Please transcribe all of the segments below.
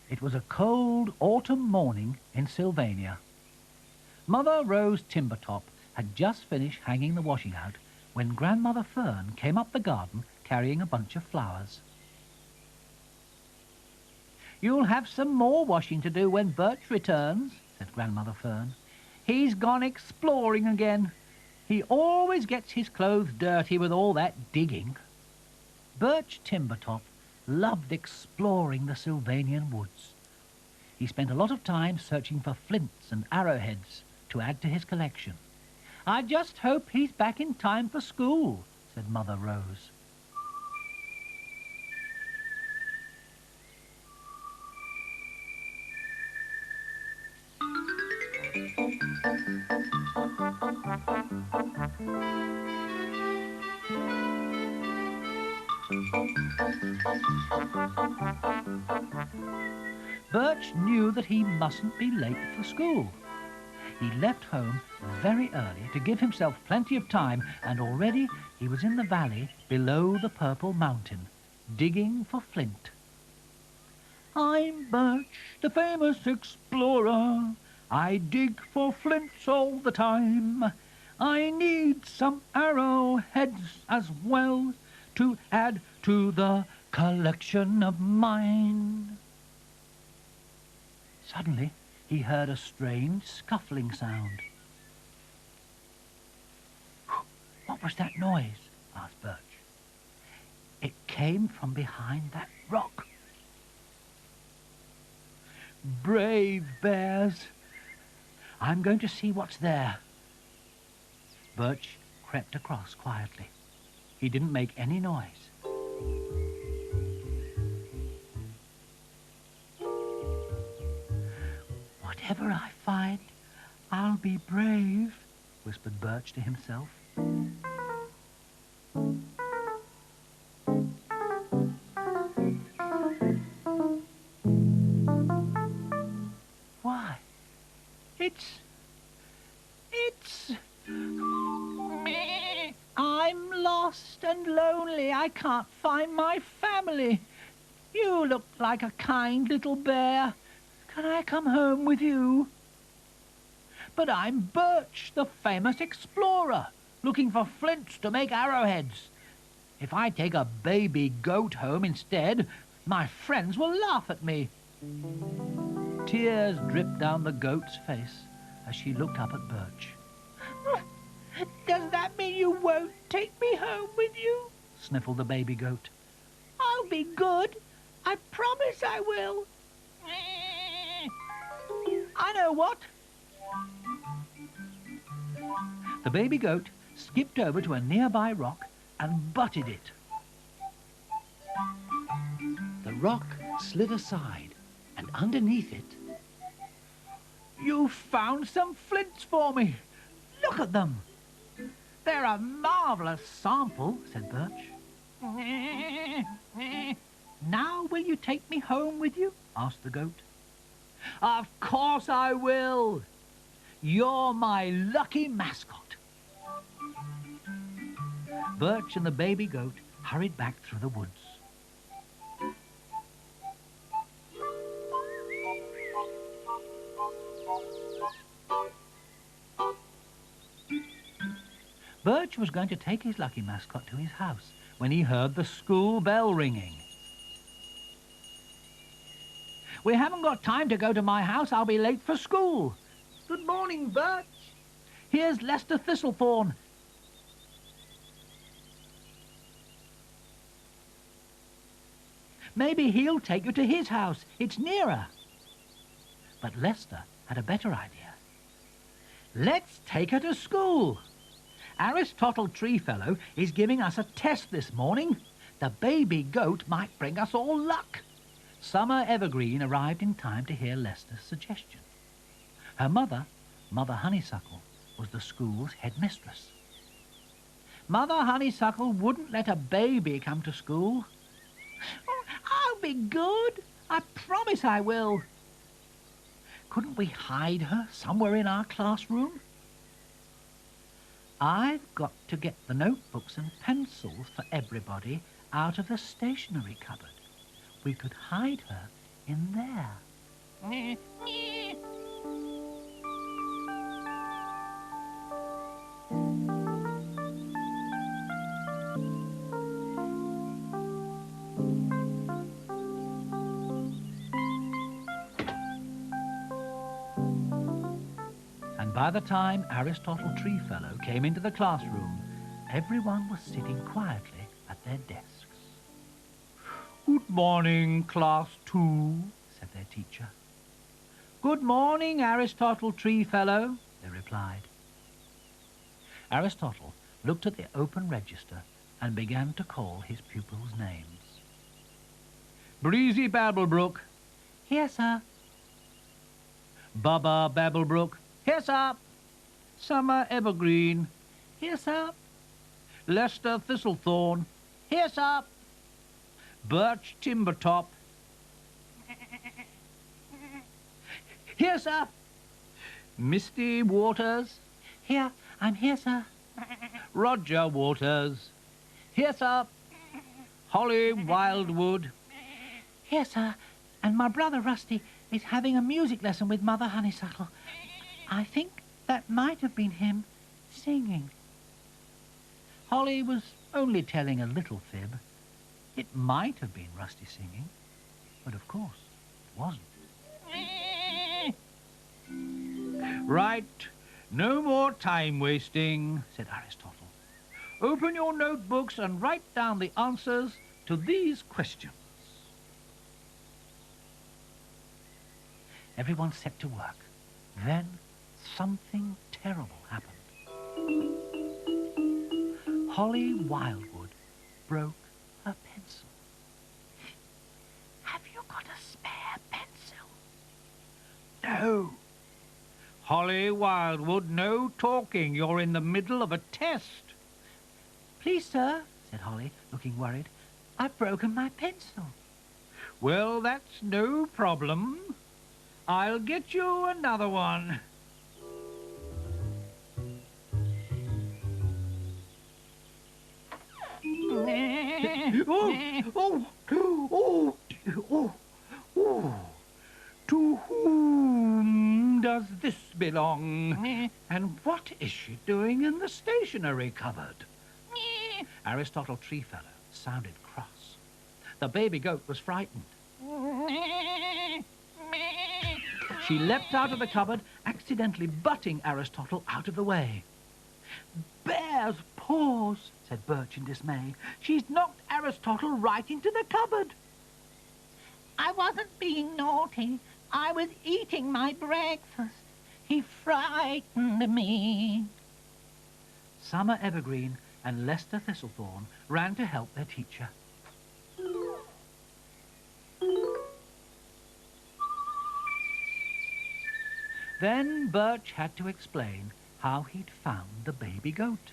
It was a cold autumn morning in Sylvania. Mother Rose Timbertop had just finished hanging the washing out when Grandmother Fern came up the garden carrying a bunch of flowers. "You'll have some more washing to do when Birch returns," said Grandmother Fern. "He's gone exploring again. He always gets his clothes dirty with all that digging." Birch Timbertop loved exploring the Sylvanian woods. He spent a lot of time searching for flints and arrowheads to add to his collection. "I just hope he's back in time for school," said Mother Rose. Birch knew that he mustn't be late for school. He left home very early to give himself plenty of time, and already he was in the valley below the Purple Mountain, digging for flint. "I'm Birch, the famous explorer. I dig for flints all the time. I need some arrowheads as well to add to the collection of mine." Suddenly, he heard a strange scuffling sound. "What was that noise?" asked Birch. "It came from behind that rock." "Brave bears! I'm going to see what's there." Birch crept across quietly. He didn't make any noise. "Whatever I find, I'll be brave," whispered Birch to himself. Why, it's me. I'm lost and lonely. I can't find my family. You look like a kind little bear. Can I come home with you? But I'm Birch, the famous explorer, looking for flints to make arrowheads. If I take a baby goat home instead, my friends will laugh at me." Tears dripped down the goat's face as she looked up at Birch. "Does that mean you won't take me home with you?" sniffled the baby goat. "I'll be good. I promise I will." "I know what." The baby goat skipped over to a nearby rock and butted it. The rock slid aside, and underneath it... "You found some flints for me. Look at them. They're a marvellous sample," said Birch. "Now will you take me home with you?" asked the goat. "Of course I will. You're my Lucky Mascot." Birch and the baby goat hurried back through the woods. Birch was going to take his Lucky Mascot to his house when he heard the school bell ringing. "We haven't got time to go to my house. I'll be late for school." "Good morning, Birch. Here's Lester Thistlethorn." "Maybe he'll take you to his house. It's nearer." But Lester had a better idea. "Let's take her to school. Aristotle Treefellow is giving us a test this morning. The baby goat might bring us all luck." Summer Evergreen arrived in time to hear Lester's suggestion. Her mother, Mother Honeysuckle, was the school's headmistress. Mother Honeysuckle wouldn't let a baby come to school. "I'll be good. I promise I will." "Couldn't we hide her somewhere in our classroom?" I've got to get the notebooks and pencils for everybody out of the stationery cupboard. We could hide her in there. And by the time Aristotle Treefellow came into the classroom, everyone was sitting quietly at their desks. "Good morning, Class 2, said their teacher. "Good morning, Aristotle Treefellow," they replied. Aristotle looked at the open register and began to call his pupils' names. "Breezy Babblebrook." "Here, sir." "Bubba Babblebrook." "Here, sir." "Summer Evergreen." "Here, sir." "Lester Thistlethorn." "Here, sir." "Birch Timbertop." "Here, sir." "Misty Waters." "Here, I'm here, sir." "Roger Waters." "Here, sir." "Holly Wildwood." "Here, sir, and my brother Rusty is having a music lesson with Mother Honeysuckle. I think that might have been him singing." Holly was only telling a little fib. It might have been Rusty singing, but of course it wasn't. "Right, no more time wasting," said Aristotle. "Open your notebooks and write down the answers to these questions." Everyone set to work. Then something terrible happened. Holly Wildwood broke her pencil. "Have you got a spare pencil?" "No." "Holly Wildwood, no talking. You're in the middle of a test." "Please, sir," said Holly, looking worried, "I've broken my pencil." "Well, that's no problem. I'll get you another one." To whom does this belong? And what is she doing in the stationery cupboard? Aristotle Treefellow sounded cross. The baby goat was frightened. She leapt out of the cupboard, accidentally butting Aristotle out of the way. "Bear's paws," said Birch in dismay. "She's knocked Aristotle right into the cupboard." "I wasn't being naughty. I was eating my breakfast. He frightened me." Summer Evergreen and Lester Thistlethorn ran to help their teacher. Then Birch had to explain how he'd found the baby goat.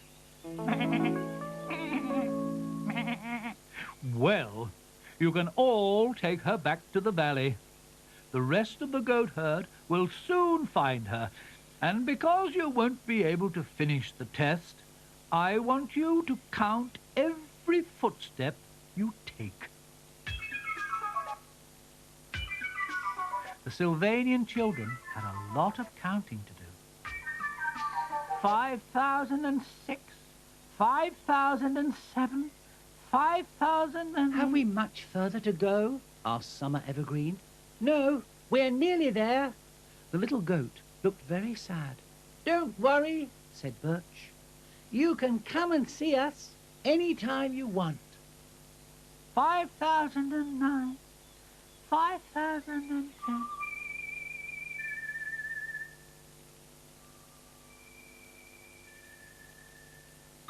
"Well, you can all take her back to the valley. The rest of the goat herd will soon find her, and because you won't be able to finish the test, I want you to count every footstep you take." The Sylvanian children had a lot of counting to do. 5,006, 5,007, 5,000 and... "Have we much further to go?" asked Summer Evergreen. "No, we're nearly there." The little goat looked very sad. "Don't worry," said Birch. "You can come and see us any time you want." 5,009, 5,010.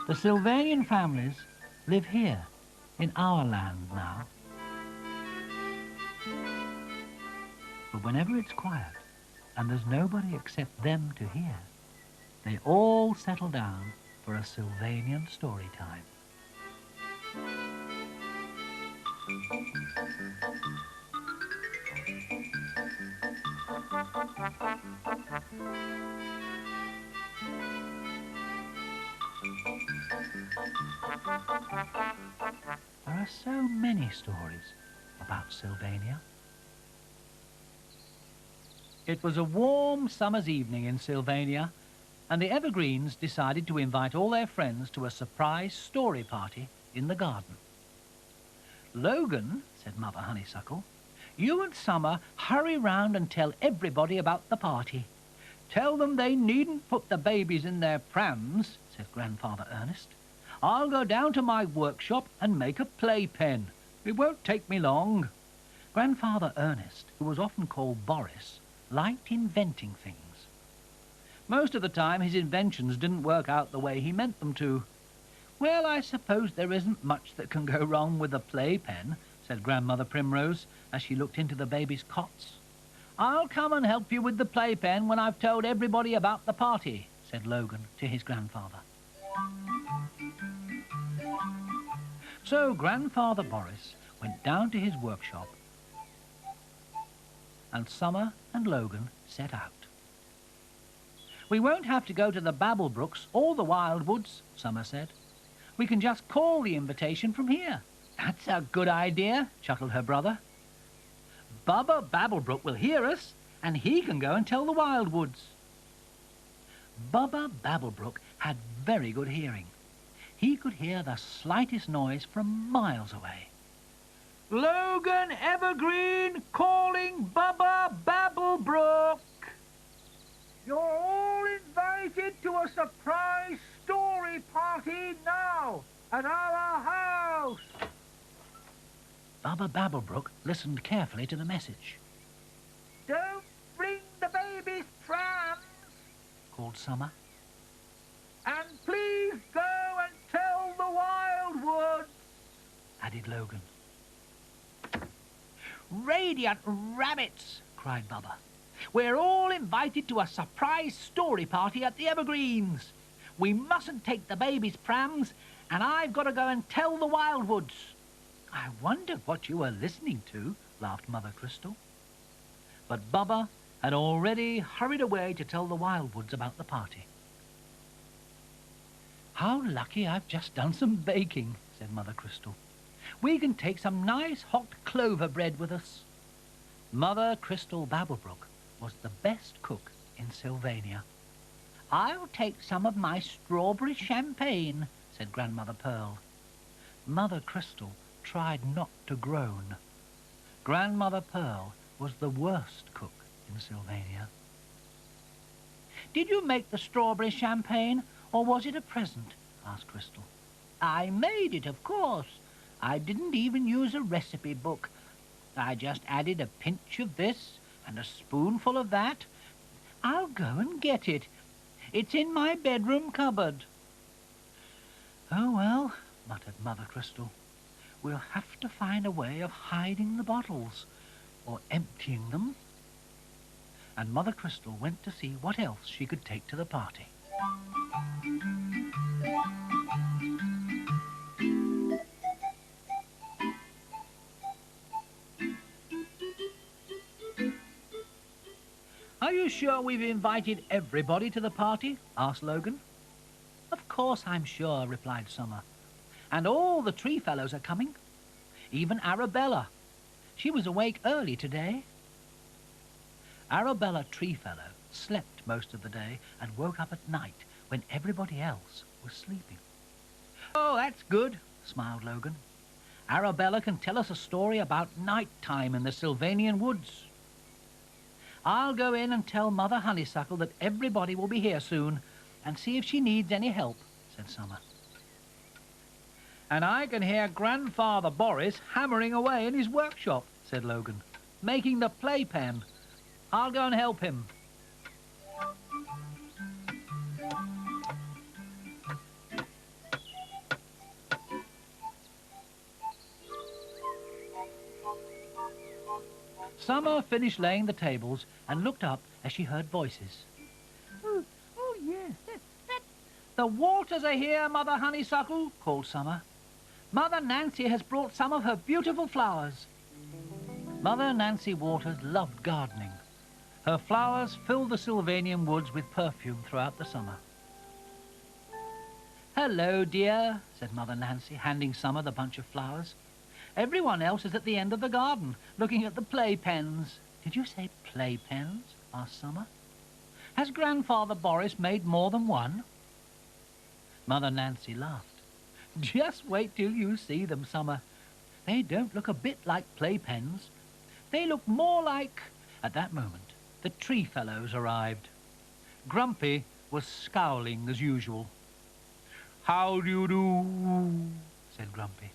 The Sylvanian families live here, in our land now. But whenever it's quiet, and there's nobody except them to hear, they all settle down for a Sylvanian story time. so many stories about Sylvania. It was a warm summer's evening in Sylvania, and the Evergreens decided to invite all their friends to a surprise story party in the garden. "Logan," said Mother Honeysuckle, "you and Summer hurry round and tell everybody about the party. Tell them they needn't put the babies in their prams," said Grandfather Ernest. "I'll go down to my workshop and make a playpen. It won't take me long." Grandfather Ernest, who was often called Boris, liked inventing things. Most of the time his inventions didn't work out the way he meant them to. "Well, I suppose there isn't much that can go wrong with a playpen," said Grandmother Primrose as she looked into the babies' cots. "I'll come and help you with the playpen when I've told everybody about the party," said Logan to his grandfather. So Grandfather Boris went down to his workshop, and Summer and Logan set out. "We won't have to go to the Babble Brooks or the Wildwoods," Summer said. "We can just call the invitation from here." "That's a good idea," chuckled her brother. "Bubba Babblebrook will hear us, and he can go and tell the Wildwoods." Bubba Babblebrook had very good hearing. He could hear the slightest noise from miles away. "Logan Evergreen calling Bubba Babblebrook. You're all invited to a surprise story party now at our house." Bubba Babblebrook listened carefully to the message. "Don't bring the baby's prams," called Summer. "And please go and tell the Wildwoods," added Logan. "Radiant rabbits," cried Bubba. "We're all invited to a surprise story party at the Evergreens. We mustn't take the baby's prams, and I've got to go and tell the Wildwoods." "I wondered what you were listening to," laughed Mother Crystal. But Bubba had already hurried away to tell the Wildwoods about the party. "How lucky I've just done some baking," said Mother Crystal. "We can take some nice hot clover bread with us." Mother Crystal Babblebrook was the best cook in Sylvania. "I'll take some of my strawberry champagne," said Grandmother Pearl. Mother Crystal tried not to groan. Grandmother Pearl was the worst cook in Sylvania. "Did you make the strawberry champagne, or was it a present?" asked Crystal. "I made it, of course. I didn't even use a recipe book. I just added a pinch of this and a spoonful of that. I'll go and get it. It's in my bedroom cupboard." "Oh, well," muttered Mother Crystal, "we'll have to find a way of hiding the bottles, or emptying them." And Mother Crystal went to see what else she could take to the party. "Are you sure we've invited everybody to the party?" asked Logan. "Of course I'm sure," replied Summer. "And all the tree fellows are coming. Even Arabella. She was awake early today." Arabella Treefellow slept most of the day and woke up at night when everybody else was sleeping. "Oh, that's good," smiled Logan. "Arabella can tell us a story about night time in the Sylvanian woods." "I'll go in and tell Mother Honeysuckle that everybody will be here soon and see if she needs any help," said Summer. "And I can hear Grandfather Boris hammering away in his workshop," said Logan, "making the playpen. I'll go and help him." Summer finished laying the tables and looked up as she heard voices. Oh, yes, that. "The waters are here, Mother Honeysuckle," called Summer. "Mother Nancy has brought some of her beautiful flowers." Mother Nancy Waters loved gardening. Her flowers filled the Sylvanian woods with perfume throughout the summer. "Hello, dear," said Mother Nancy, handing Summer the bunch of flowers. Everyone else is at the end of the garden, looking at the playpens. Did you say playpens? Asked Summer. Has Grandfather Boris made more than one? Mother Nancy laughed. Just wait till you see them, Summer. They don't look a bit like playpens. They look more like... At that moment, the tree fellows arrived. Grumpy was scowling as usual. How do you do? Said Grumpy.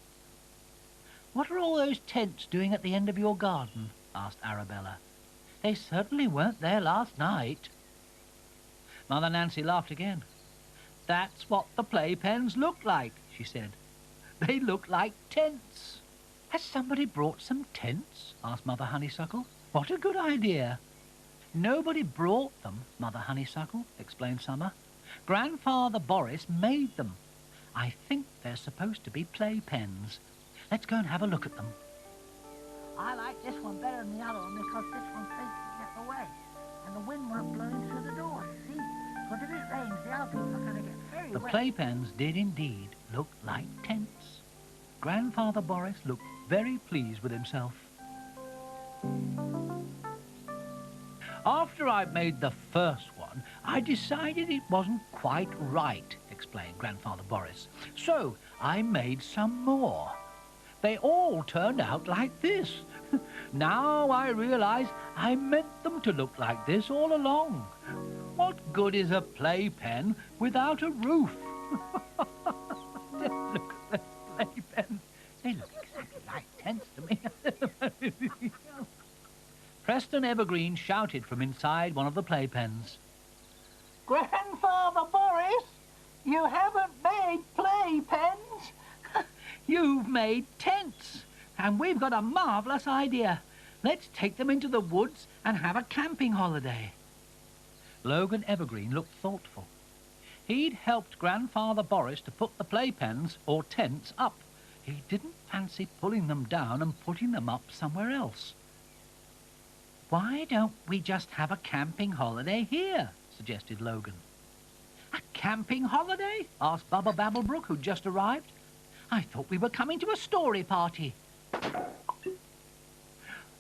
What are all those tents doing at the end of your garden? Asked Arabella. They certainly weren't there last night. Mother Nancy laughed again. That's what the playpens look like, she said. They look like tents. Has somebody brought some tents? Asked Mother Honeysuckle. What a good idea. Nobody brought them, Mother Honeysuckle, explained Summer. Grandfather Boris made them. I think they're supposed to be playpens. Let's go and have a look at them. I like this one better than the other one because this one faces the other way. And the wind won't blow in through the door, see? Because if it rains, the other people are going to get very wet. The playpens did indeed look like tents. Grandfather Boris looked very pleased with himself. After I made the first one, I decided it wasn't quite right, explained Grandfather Boris. So I made some more. They all turned out like this. Now I realize I meant them to look like this all along. What good is a playpen without a roof? Just look at the playpens. They look exactly like tents to me. Preston Evergreen shouted from inside one of the playpens. Grandfather Boris, you haven't made playpens. You've made tents, and we've got a marvellous idea. Let's take them into the woods and have a camping holiday. Logan Evergreen looked thoughtful. He'd helped Grandfather Boris to put the playpens, or tents, up. He didn't fancy pulling them down and putting them up somewhere else. Why don't we just have a camping holiday here? Suggested Logan. A camping holiday? Asked Bubba Babblebrook, who'd just arrived. I thought we were coming to a story party.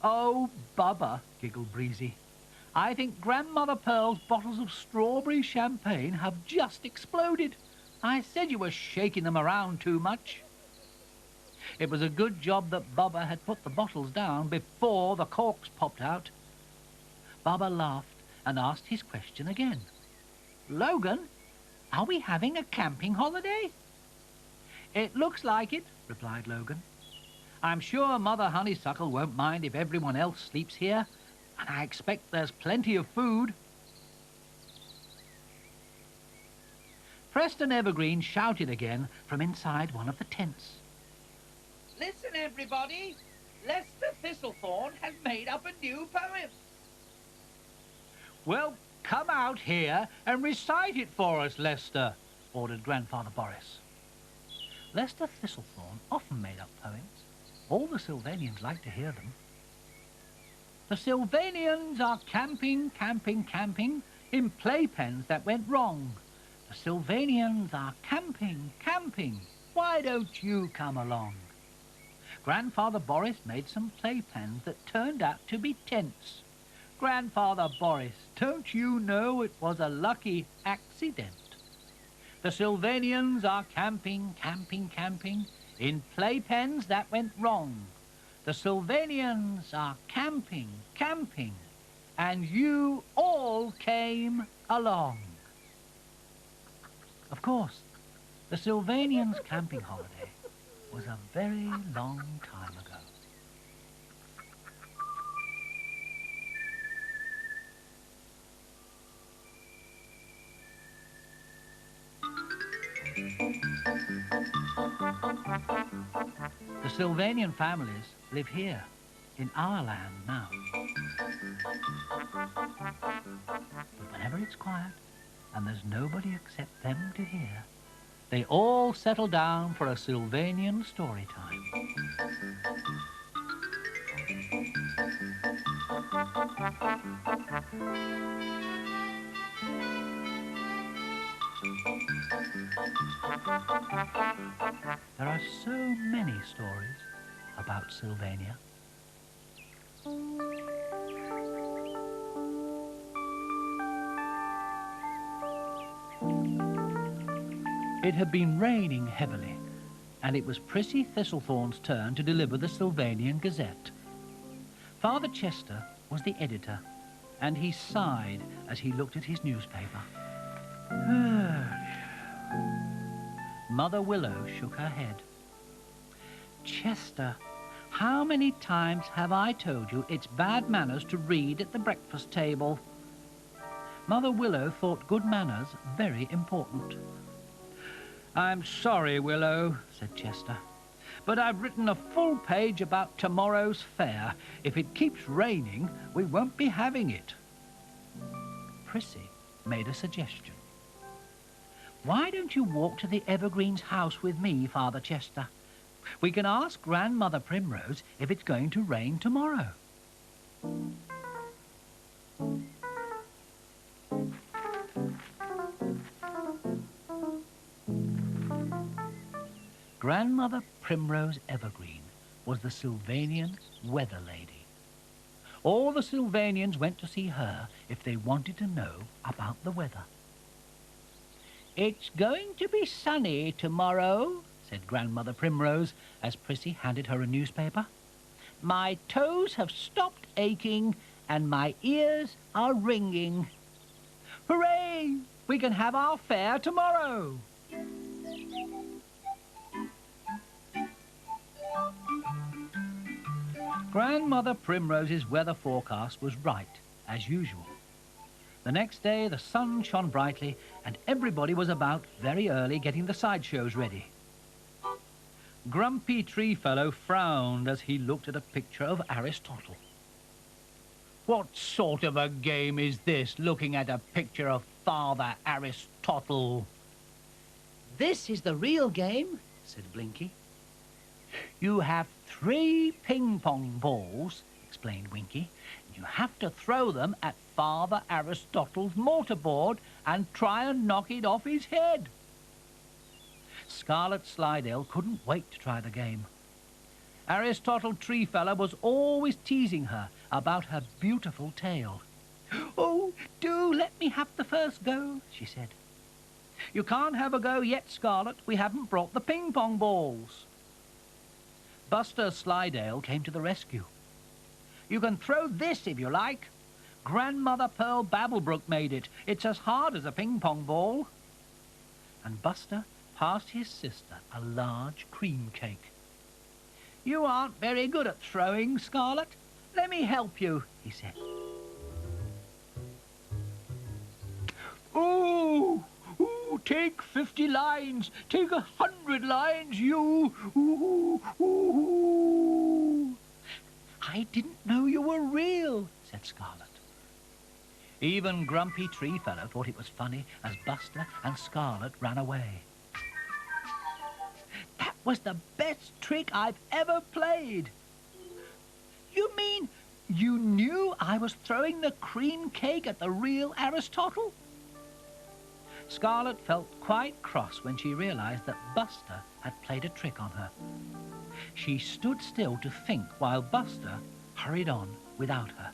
Oh, Bubba, giggled Breezy. I think Grandmother Pearl's bottles of strawberry champagne have just exploded. I said you were shaking them around too much. It was a good job that Bubba had put the bottles down before the corks popped out. Bubba laughed and asked his question again. Logan, are we having a camping holiday? It looks like it, replied Logan. I'm sure Mother Honeysuckle won't mind if everyone else sleeps here, and I expect there's plenty of food. Preston Evergreen shouted again from inside one of the tents. Listen, everybody. Lester Thistlethorn has made up a new poem. Well, come out here and recite it for us, Lester, ordered Grandfather Boris. Lester Thistlethorn often made up poems. All the Sylvanians liked to hear them. The Sylvanians are camping, camping, camping in playpens that went wrong. The Sylvanians are camping, camping. Why don't you come along? Grandfather Boris made some playpens that turned out to be tents. Grandfather Boris, don't you know it was a lucky accident? The Sylvanians are camping, camping, camping in playpens that went wrong. The Sylvanians are camping, camping, and you all came along. Of course, the Sylvanians' camping holiday was a very long time ago. The Sylvanian families live here, in our land now. But whenever it's quiet and there's nobody except them to hear, they all settle down for a Sylvanian story time. There are so many stories about Sylvania. It had been raining heavily, and it was Prissy Thistlethorn's turn to deliver the Sylvanian Gazette. Father Chester was the editor, and he sighed as he looked at his newspaper. Mother Willow shook her head. Chester, how many times have I told you it's bad manners to read at the breakfast table? Mother Willow thought good manners very important. I'm sorry, Willow, said Chester, but I've written a full page about tomorrow's fair. If it keeps raining, we won't be having it. Prissy made a suggestion. Why don't you walk to the Evergreens house with me, Father Chester? We can ask Grandmother Primrose if it's going to rain tomorrow. Grandmother Primrose Evergreen was the Sylvanian weather lady. All the Sylvanians went to see her if they wanted to know about the weather. It's going to be sunny tomorrow, said Grandmother Primrose as Prissy handed her a newspaper. My toes have stopped aching and my ears are ringing. Hooray! We can have our fair tomorrow! Grandmother Primrose's weather forecast was right, as usual. The next day the sun shone brightly and everybody was about very early getting the sideshows ready. Grumpy Treefellow frowned as he looked at a picture of Aristotle. What sort of a game is this, looking at a picture of Father Aristotle? This is the real game, said Blinky. You have 3 ping-pong balls, explained Winky. You have to throw them at Father Aristotle's mortarboard and try and knock it off his head. Scarlet Slidell couldn't wait to try the game. Aristotle Treefellow was always teasing her about her beautiful tail. Oh, do let me have the first go, she said. You can't have a go yet, Scarlet. We haven't brought the ping-pong balls. Buster Slidell came to the rescue. You can throw this if you like. Grandmother Pearl Babblebrook made it. It's as hard as a ping-pong ball. And Buster passed his sister a large cream cake. You aren't very good at throwing, Scarlet. Let me help you, he said. Ooh! Take 50 lines, take 100 lines, you. Ooh. I didn't know you were real, said Scarlet. Even Grumpy Treefellow thought it was funny as Buster and Scarlet ran away. That was the best trick I've ever played. You mean you knew I was throwing the cream cake at the real Aristotle? Scarlet felt quite cross when she realized that Buster had played a trick on her. She stood still to think while Buster hurried on without her.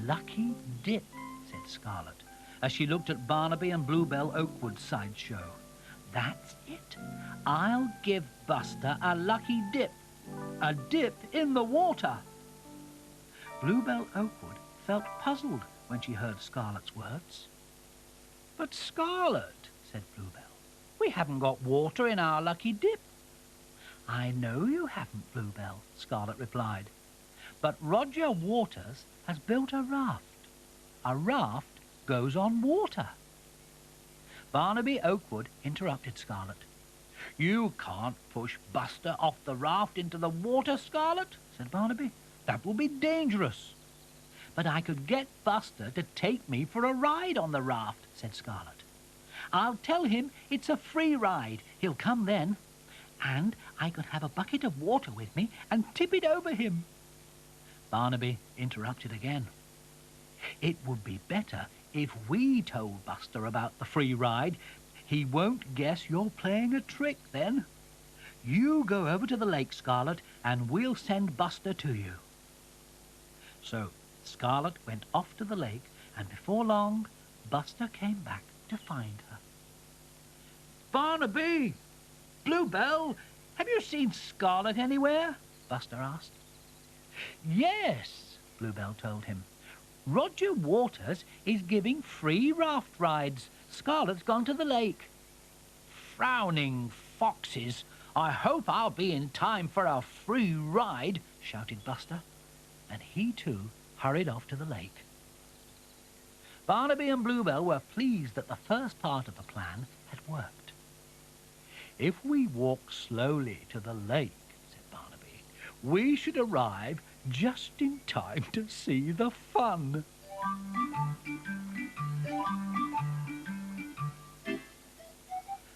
Lucky dip, said Scarlet, as she looked at Barnaby and Bluebell Oakwood's sideshow. That's it. I'll give Buster a lucky dip. A dip in the water. Bluebell Oakwood felt puzzled when she heard Scarlet's words. But Scarlet, said Bluebell, we haven't got water in our lucky dip. I know you haven't, Bluebell, Scarlet replied, but Roger Waters has built a raft. A raft goes on water. Barnaby Oakwood interrupted Scarlet. You can't push Buster off the raft into the water, Scarlet, said Barnaby. That will be dangerous. But I could get Buster to take me for a ride on the raft, said Scarlet. I'll tell him it's a free ride. He'll come then. And I could have a bucket of water with me and tip it over him. Barnaby interrupted again. It would be better if we told Buster about the free ride. He won't guess you're playing a trick then. You go over to the lake, Scarlet, and we'll send Buster to you. So Scarlet went off to the lake, and before long, Buster came back to find her. Barnaby! Bluebell! Have you seen Scarlet anywhere? Buster asked. Yes, Bluebell told him. Roger Waters is giving free raft rides. Scarlet's gone to the lake. Frowning foxes! I hope I'll be in time for a free ride, shouted Buster. And he too hurried off to the lake. Barnaby and Bluebell were pleased that the first part of the plan had worked. If we walk slowly to the lake, said Barnaby, we should arrive just in time to see the fun.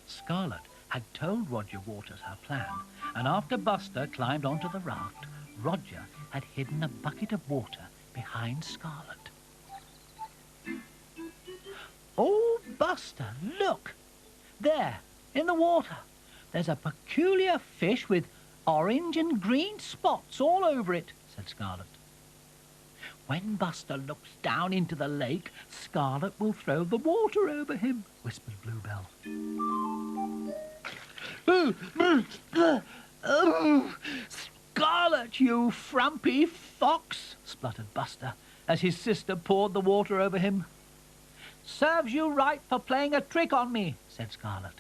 Scarlet had told Roger Waters her plan, and after Buster climbed onto the raft, Roger had hidden a bucket of water behind Scarlet. Oh, Buster, look! There, in the water, there's a peculiar fish with orange and green spots all over it, said Scarlet. When Buster looks down into the lake, Scarlet will throw the water over him, whispered Bluebell. Scarlet, you frumpy fox, spluttered Buster, as his sister poured the water over him. Serves you right for playing a trick on me, said Scarlet.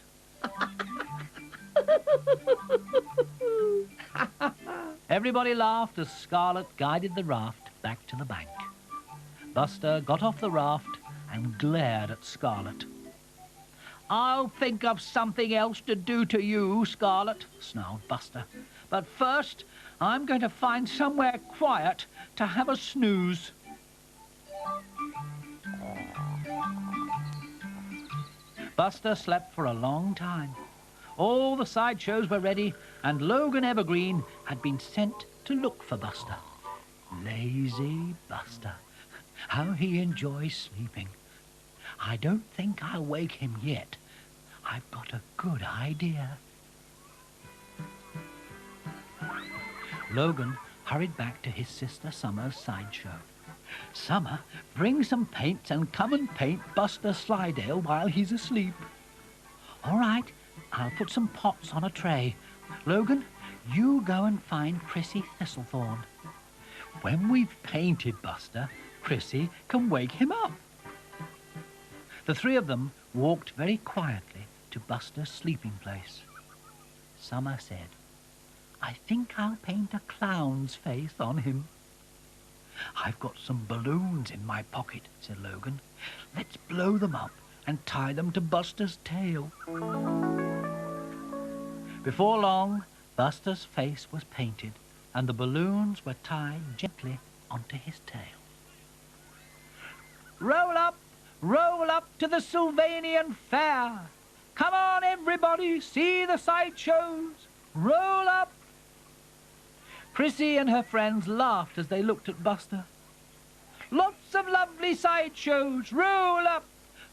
Everybody laughed as Scarlet guided the raft back to the bank. Buster got off the raft and glared at Scarlet. I'll think of something else to do to you, Scarlet, snarled Buster. But first, I'm going to find somewhere quiet to have a snooze. Buster slept for a long time. All the sideshows were ready, and Logan Evergreen had been sent to look for Buster. Lazy Buster. How he enjoys sleeping. I don't think I'll wake him yet. I've got a good idea. Logan hurried back to his sister Summer's sideshow. Summer, bring some paints and come and paint Buster Slidell while he's asleep. All right, I'll put some pots on a tray. Logan, you go and find Chrissy Thistlethorn. When we've painted Buster, Chrissy can wake him up. The three of them walked very quietly to Buster's sleeping place. Summer said, I think I'll paint a clown's face on him. I've got some balloons in my pocket, said Logan. Let's blow them up and tie them to Buster's tail. Before long, Buster's face was painted and the balloons were tied gently onto his tail. Roll up to the Sylvanian fair. Come on, everybody, see the sideshows. Roll up. Chrissy and her friends laughed as they looked at Buster. Lots of lovely sideshows. Roll up,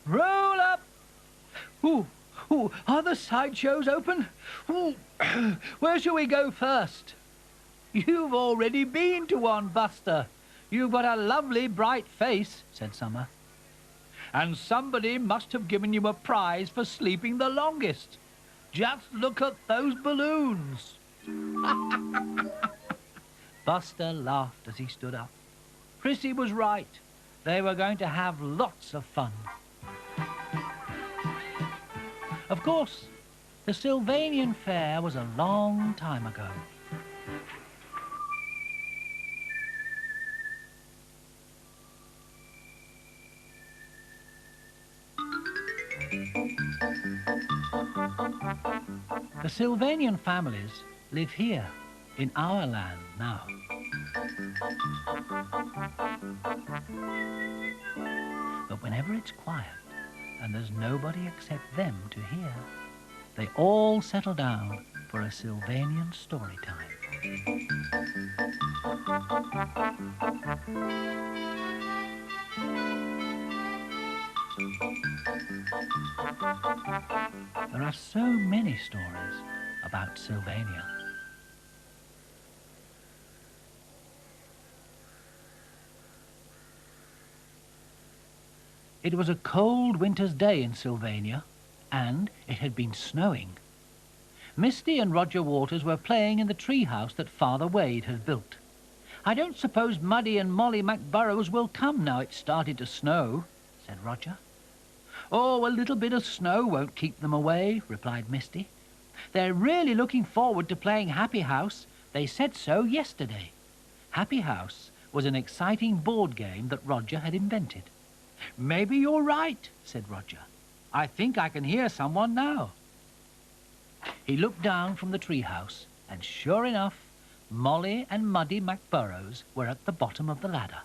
roll up. Ooh, are the sideshows open? Ooh, where shall we go first? You've already been to one, Buster. You've got a lovely bright face, said Summer. And somebody must have given you a prize for sleeping the longest. Just look at those balloons. Buster laughed as he stood up. Chrissy was right. They were going to have lots of fun. Of course, the Sylvanian fair was a long time ago. The Sylvanian families live here in our land now. But whenever it's quiet and there's nobody except them to hear, they all settle down for a Sylvanian story time. There are so many stories about Sylvania. It was a cold winter's day in Sylvania, and it had been snowing. Misty and Roger Waters were playing in the tree house that Father Wade had built. "I don't suppose Muddy and Molly McBurrows will come now it's started to snow," said Roger. "Oh, a little bit of snow won't keep them away," replied Misty. "They're really looking forward to playing Happy House. They said so yesterday." Happy House was an exciting board game that Roger had invented. "Maybe you're right," said Roger. "I think I can hear someone now." He looked down from the treehouse, and sure enough, Molly and Muddy McBurrows were at the bottom of the ladder.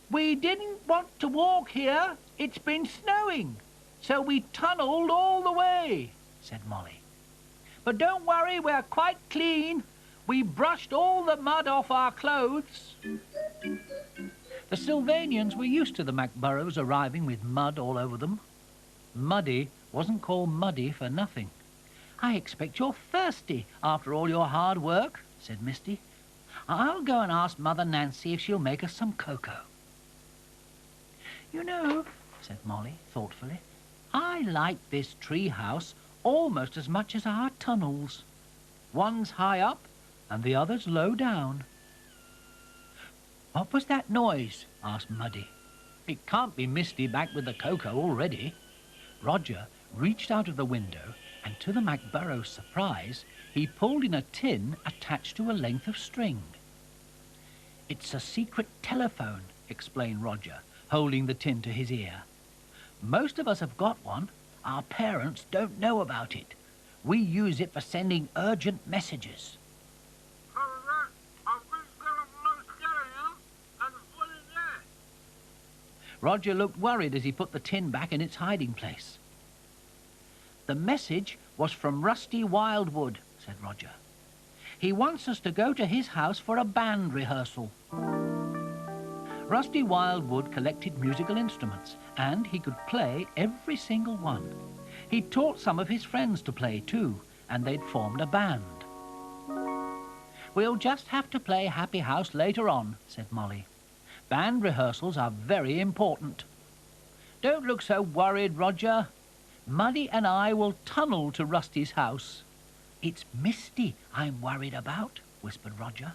"We didn't want to walk here. It's been snowing, so we tunnelled all the way," said Molly. "But don't worry, we're quite clean. We brushed all the mud off our clothes." The Sylvanians were used to the McBurrows arriving with mud all over them. Muddy wasn't called Muddy for nothing. "I expect you're thirsty after all your hard work," said Misty. "I'll go and ask Mother Nancy if she'll make us some cocoa." "You know," said Molly thoughtfully, "I like this tree house almost as much as our tunnels. One's high up and the other's low down." "What was that noise?" asked Muddy. "It can't be Misty back with the cocoa already." Roger reached out of the window, and to the McBurrow's surprise, he pulled in a tin attached to a length of string. "It's a secret telephone," explained Roger, holding the tin to his ear. "Most of us have got one. Our parents don't know about it. We use it for sending urgent messages." Roger looked worried as he put the tin back in its hiding place. "The message was from Rusty Wildwood," said Roger. "He wants us to go to his house for a band rehearsal." Rusty Wildwood collected musical instruments, and he could play every single one. He taught some of his friends to play too, and they'd formed a band. "We'll just have to play Happy House later on," said Molly. "Band rehearsals are very important." "Don't look so worried, Roger. Muddy and I will tunnel to Rusty's house." "It's Misty I'm worried about," whispered Roger.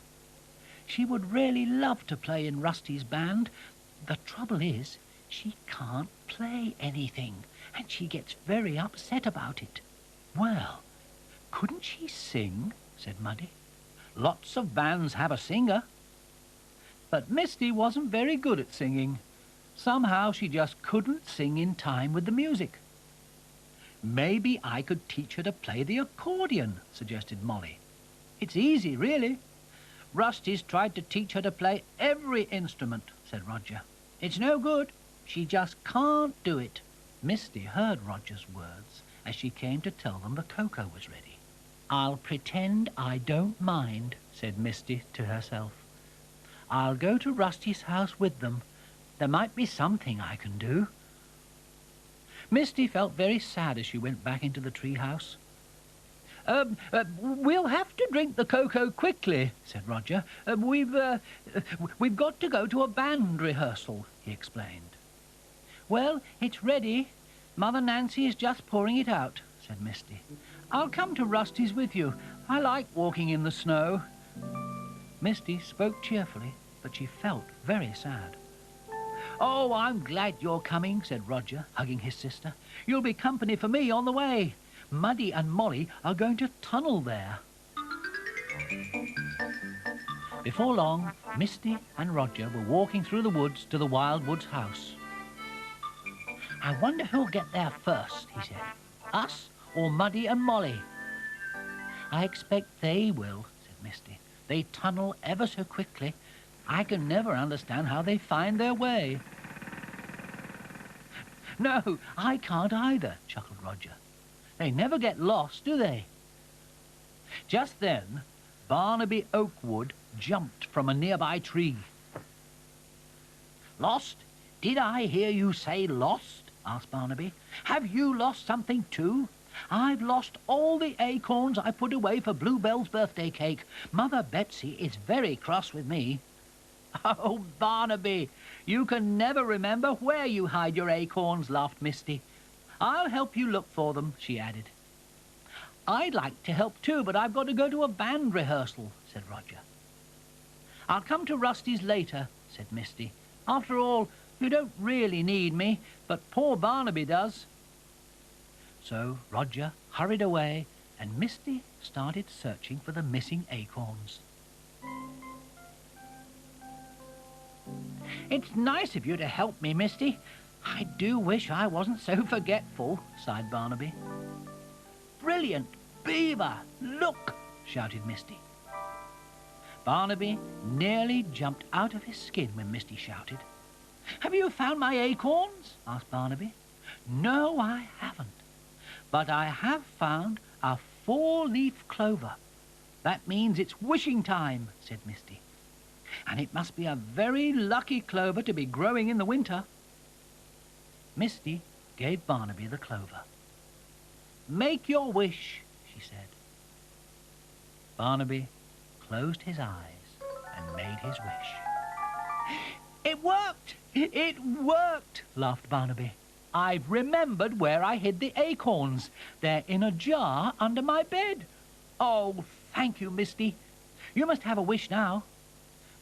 "She would really love to play in Rusty's band. The trouble is, she can't play anything, and she gets very upset about it." "Well, couldn't she sing?" said Muddy. "Lots of bands have a singer." But Misty wasn't very good at singing. Somehow she just couldn't sing in time with the music. "Maybe I could teach her to play the accordion," suggested Molly. "It's easy, really." "Rusty's tried to teach her to play every instrument," said Roger. "It's no good. She just can't do it." Misty heard Roger's words as she came to tell them the cocoa was ready. "I'll pretend I don't mind," said Misty to herself. "I'll go to Rusty's house with them. There might be something I can do." Misty felt very sad as she went back into the tree house. We'll have to drink the cocoa quickly," said Roger. We've got to go to a band rehearsal," he explained. "Well, it's ready. Mother Nancy is just pouring it out," said Misty. "I'll come to Rusty's with you. I like walking in the snow." Misty spoke cheerfully, but she felt very sad. "Oh, I'm glad you're coming," said Roger, hugging his sister. "You'll be company for me on the way. Muddy and Molly are going to tunnel there." Before long, Misty and Roger were walking through the woods to the Wildwood's house. "I wonder who'll get there first," he said. "Us or Muddy and Molly?" "I expect they will," said Misty. "They tunnel ever so quickly. I can never understand how they find their way." "No, I can't either," chuckled Roger. "They never get lost, do they?" Just then, Barnaby Oakwood jumped from a nearby tree. "Lost? Did I hear you say lost?" asked Barnaby. "Have you lost something too? I've lost all the acorns I put away for Bluebell's birthday cake. Mother Betsy is very cross with me. Oh, Barnaby, you can never remember where you hide your acorns, laughed Misty. I'll help you look for them, she added. I'd like to help too, but I've got to go to a band rehearsal, said Roger. I'll come to Rusty's later, said Misty. After all, you don't really need me, but poor Barnaby does. So Roger hurried away, and Misty started searching for the missing acorns. It's nice of you to help me, Misty. I do wish I wasn't so forgetful, sighed Barnaby. Brilliant! Beaver! Look! Shouted Misty. Barnaby nearly jumped out of his skin when Misty shouted. Have you found my acorns? Asked Barnaby. No, I haven't. But I have found a 4-leaf clover. That means it's wishing time, said Misty. And it must be a very lucky clover to be growing in the winter. Misty gave Barnaby the clover. Make your wish, she said. Barnaby closed his eyes and made his wish. It worked! It worked, laughed Barnaby. I've remembered where I hid the acorns. They're in a jar under my bed. Oh, thank you, Misty. You must have a wish now.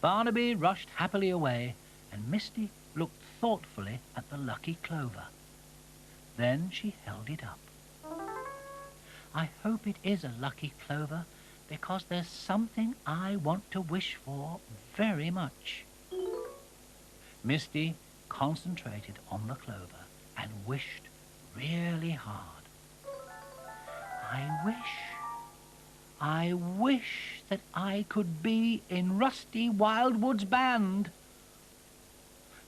Barnaby rushed happily away, and Misty looked thoughtfully at the lucky clover. Then she held it up. I hope it is a lucky clover, because there's something I want to wish for very much. Misty concentrated on the clover and wished really hard. I wish that I could be in Rusty Wildwood's band.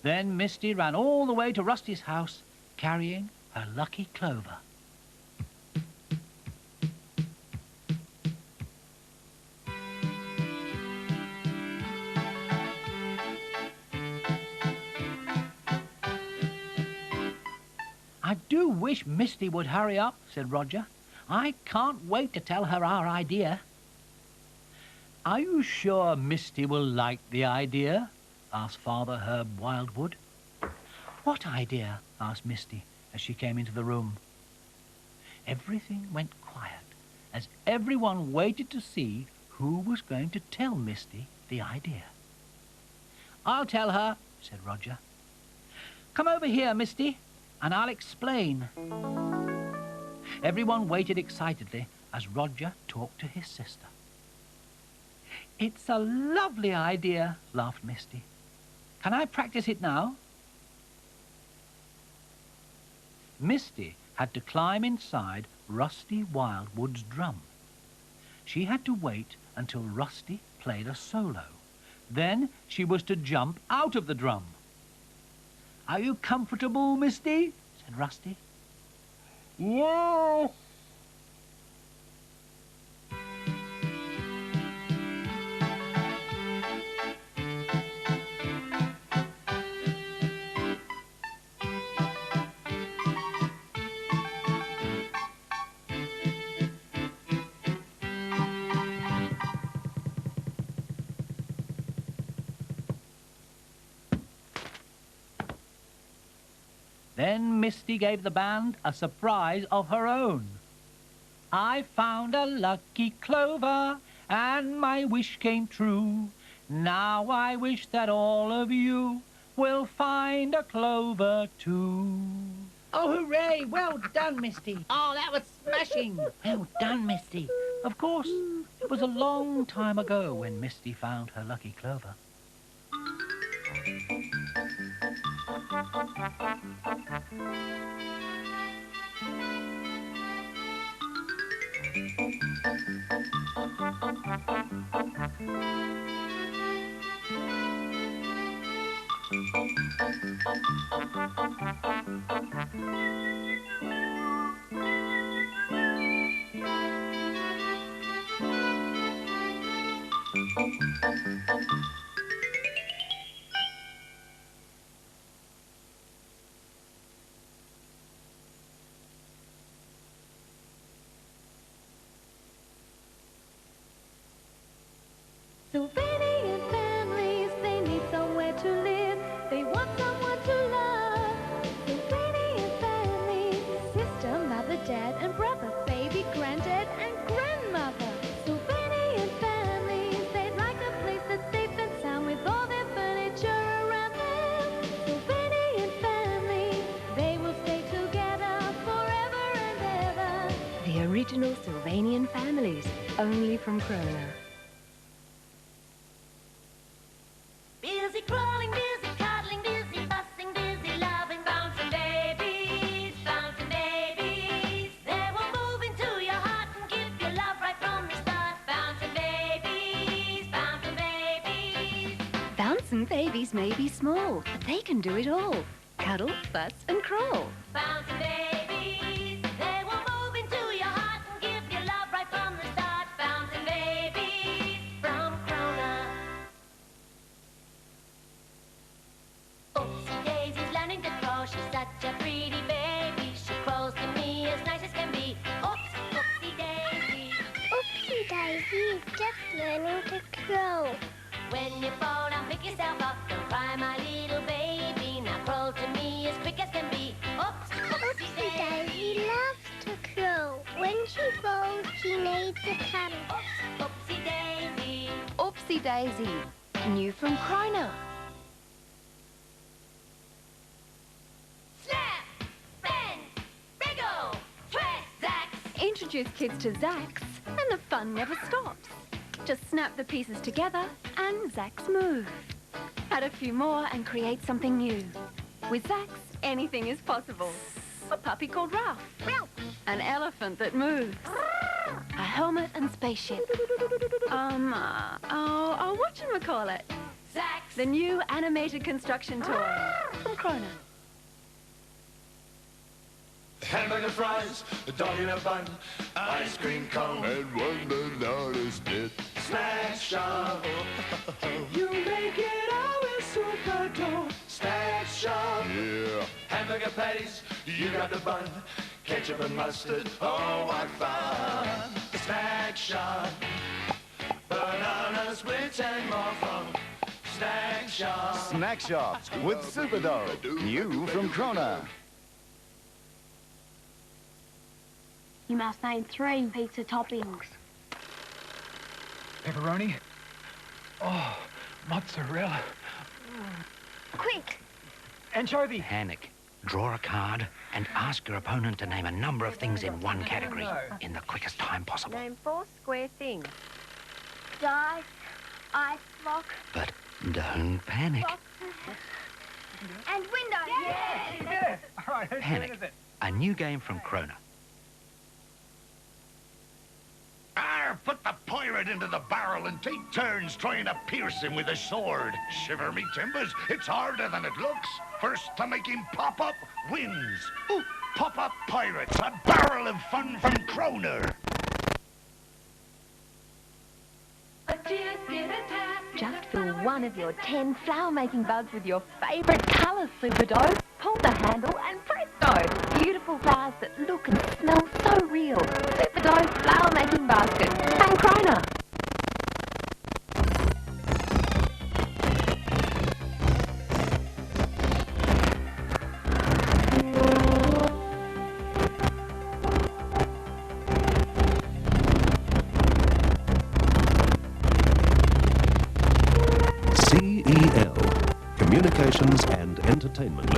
Then Misty ran all the way to Rusty's house, carrying her lucky clover. I do wish Misty would hurry up, said Roger. I can't wait to tell her our idea. Are you sure Misty will like the idea? Asked Father Herb Wildwood. What idea? Asked Misty as she came into the room. Everything went quiet as everyone waited to see who was going to tell Misty the idea. I'll tell her, said Roger. Come over here, Misty, and I'll explain. Everyone waited excitedly as Roger talked to his sister. It's a lovely idea, laughed Misty. Can I practice it now? Misty had to climb inside Rusty Wildwood's drum. She had to wait until Rusty played a solo. Then she was to jump out of the drum. Are you comfortable, Misty? Said Rusty. Yes. Then Misty gave the band a surprise of her own. I found a lucky clover, and my wish came true. Now I wish that all of you will find a clover too. Oh, hooray! Well done, Misty. Oh, that was smashing. Well done, Misty. Of course, it was a long time ago when Misty found her lucky clover. original Sylvanian families, only from Crona. Busy crawling, busy cuddling, busy fussing, busy loving, bouncing babies, bouncing babies. They will move into your heart and give you love right from the start. Bouncing babies, bouncing babies. Bouncing babies may be small, but they can do it all. Cuddle, fuss and crawl. Bouncing babies, they will move into your heart and give you love right from the start. Bouncing babies from Crona. Oopsie Daisy's learning to crawl. She's such a pretty baby. She crawls to me as nice as can be. Oops, Oopsie Daisy. Oopsie Daisy is just learning to crawl. When you fall down, pick yourself up. Don't cry, my little baby. Now crawl to me as quick as can be. Oops, Oopsie Oopsie Daisy. Daisy loves to crawl. When she falls, she needs a cuddle. Oops, Oopsie Daisy. Oopsie Daisy, new from Crona. Snap, bend, wriggle, twist, Zax. Introduce kids to Zax, and the fun never stops. Just snap the pieces together and Zax move. Add a few more and create something new. With Zax, anything is possible. A puppy called Ralph. An elephant that moves. A helmet and spaceship. Whatchamacallit? Zax. The new animated construction toy from Crona. Hamburger fries, a dog in a bun, ice cream cone, and one banana split. Snack shop. You make it always super dope. Snack shop. Yeah. Hamburger patties, you got the bun, ketchup and mustard. Oh, what fun! Snack shop. Banana splits and more from Snack shop. Snack Shop with Superdog, new from Crona. You must name 3 pizza toppings. Pepperoni. Oh, mozzarella. Quick! Anchovy. Panic. Draw a card and ask your opponent to name a number of things in one category in the quickest time possible. Name 4 square things. Dice, ice block, But don't panic. and windows. Yeah. All right, whose turn Panic. is it? A new game from Crona. Put the pirate into the barrel and take turns trying to pierce him with a sword. Shiver me timbers, it's harder than it looks. First to make him pop up wins. Ooh, pop-up pirates, a barrel of fun from Crona. Just fill one of your 10 flower-making buds with your favourite colours, Superdog. Pull the handle and presto! Beautiful flowers that look and smell so real. Superdog flower-making basket from Crona. CEL, Communications and Entertainment